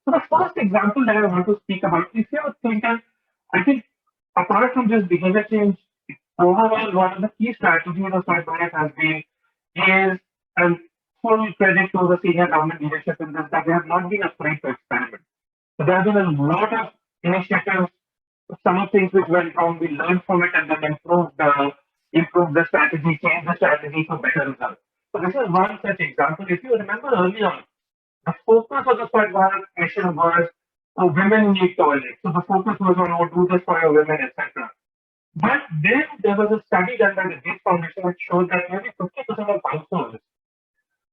So the first example that I want to speak about, if you think, I think apart from just behavior change, overall one of the key strategies of Swachh Bharat has been is, and full credit to the senior government leadership in this, that they have not been afraid to experiment. So there have been a lot of initiatives, some of things which went wrong, we learned from it and then improved the strategy, changed the strategy for better results. So this is one such example. If you remember earlier, the focus of the Swachh Bharat mission was women need toilets. So the focus was on do this for your women, etc. But then there was a study done by the Gates Foundation which showed that nearly 50% of households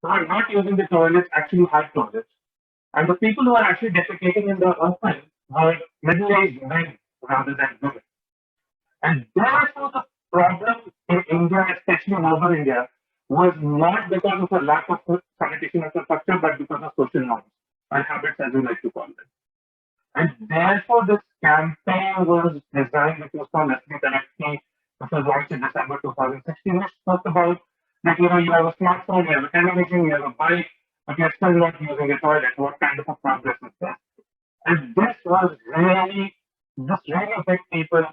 who are not using the toilets actually had toilets. And the people who are actually defecating in the open were middle-aged men rather than women. And therefore, the problem in India, especially in urban India, was not because of a lack of sanitation infrastructure, but because of social norms and habits, as we like to call them. And therefore, this campaign was designed, which was called Leslie Taraqi, which was launched in December 2016, which talked about that, you have a smartphone, you have a television, you have a bike, but you're still not using a toilet. What kind of a progress is that? And this really hit people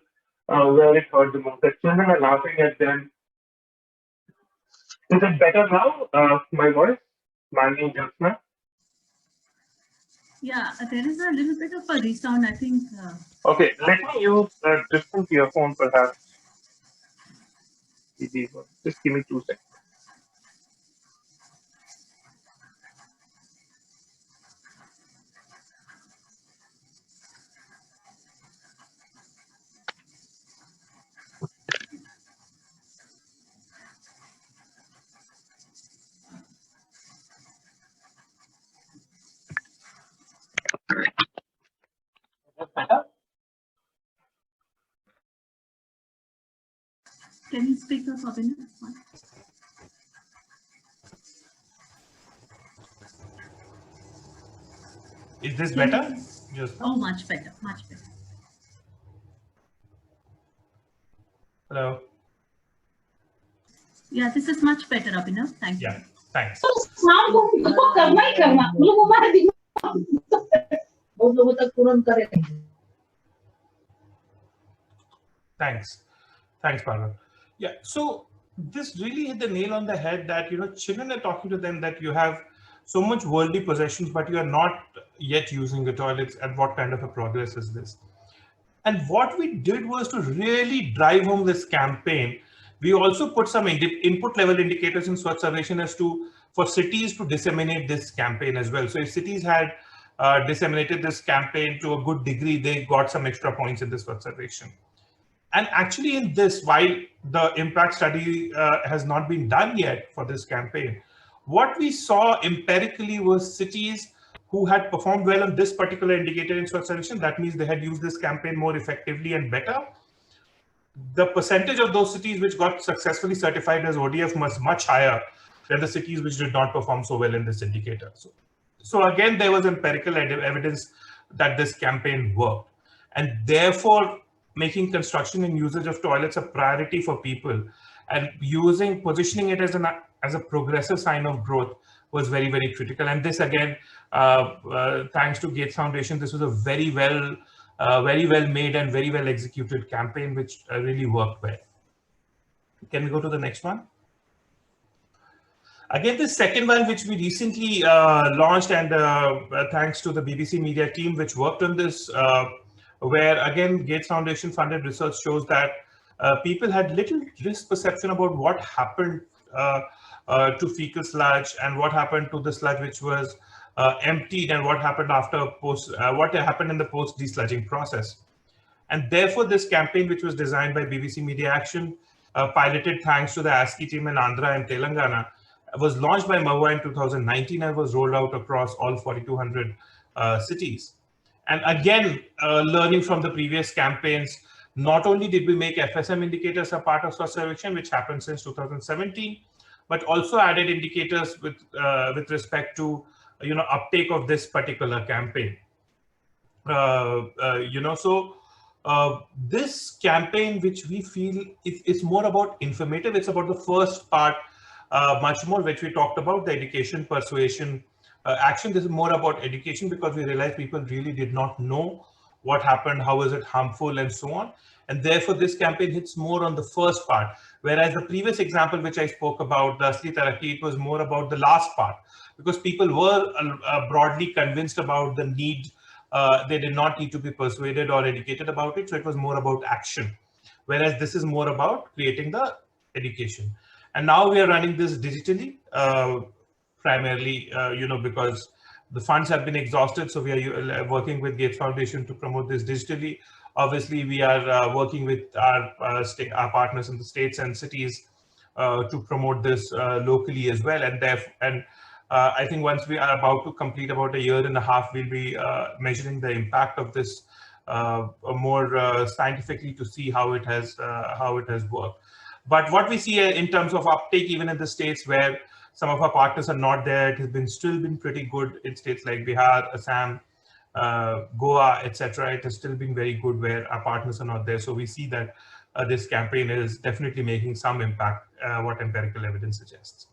where it hurt the most. The children are laughing at them. Is it better now? My voice? Mandy, Jyotsna? Yeah, there is a little bit of a resound, I think. Okay, let me use a different earphone perhaps. Just give me 2 seconds. Better? Can you speak up, Abhinav? Is this better? Oh, much better, much better. Hello. Yeah, this is much better, Abhinav. Thank you. Yeah, thanks. Thanks, Parva. Yeah, so this really hit the nail on the head that, children are talking to them that you have so much worldly possessions, but you are not yet using the toilets, and what kind of a progress is this? And what we did was to really drive home this campaign. We also put some input level indicators in Swachh Sarvekhan as to, for cities to disseminate this campaign as well. So if cities had disseminated this campaign to a good degree, they got some extra points in this Swachh Sarvekhan. And actually in this, while the impact study has not been done yet for this campaign, what we saw empirically was cities who had performed well on this particular indicator in Swachh Sarvekhan. That means they had used this campaign more effectively and better. The percentage of those cities which got successfully certified as ODF was much higher than the cities which did not perform so well in this indicator. So again, there was empirical evidence that this campaign worked. And therefore, making construction and usage of toilets a priority for people and positioning it as a progressive sign of growth was very, very critical. And this again, thanks to Gates Foundation, this was a very well made and very well executed campaign, which really worked well. Can we go to the next one? Again, the second one, which we recently launched, and thanks to the BBC Media team, which worked on this, where again, Gates Foundation funded research shows that people had little risk perception about what happened to fecal sludge and what happened to the sludge which was emptied and what happened what happened in the post desludging process. And therefore, this campaign, which was designed by BBC Media Action, piloted thanks to the ASCII team in Andhra and Telangana, was launched by MoHUA in 2019 and was rolled out across all 4,200 cities. And again, learning from the previous campaigns, not only did we make FSM indicators a part of Swachh Sarvekhan, which happened since 2017, but also added indicators with respect to uptake of this particular campaign. This campaign, which we feel is more about informative, it's about the first part, much more, which we talked about, the education, persuasion, action. This is more about education, because we realized people really did not know what happened, how is it harmful, and so on. And therefore, this campaign hits more on the first part. Whereas the previous example, which I spoke about, the Asli Taraqi, it was more about the last part, because people were broadly convinced about the need. They did not need to be persuaded or educated about it. So it was more about action. Whereas this is more about creating the education. And now we are running this digitally, primarily, because the funds have been exhausted. So we are working with Gates Foundation to promote this digitally. Obviously, we are working with our partners in the states and cities to promote this locally as well. And I think once we are about to complete about 1.5 years, we'll be measuring the impact of this more scientifically to see how it has worked. But what we see in terms of uptake, even in the states where some of our partners are not there, it has still been pretty good in states like Bihar, Assam, Goa, etc. It has still been very good where our partners are not there. So we see that this campaign is definitely making some impact, what empirical evidence suggests.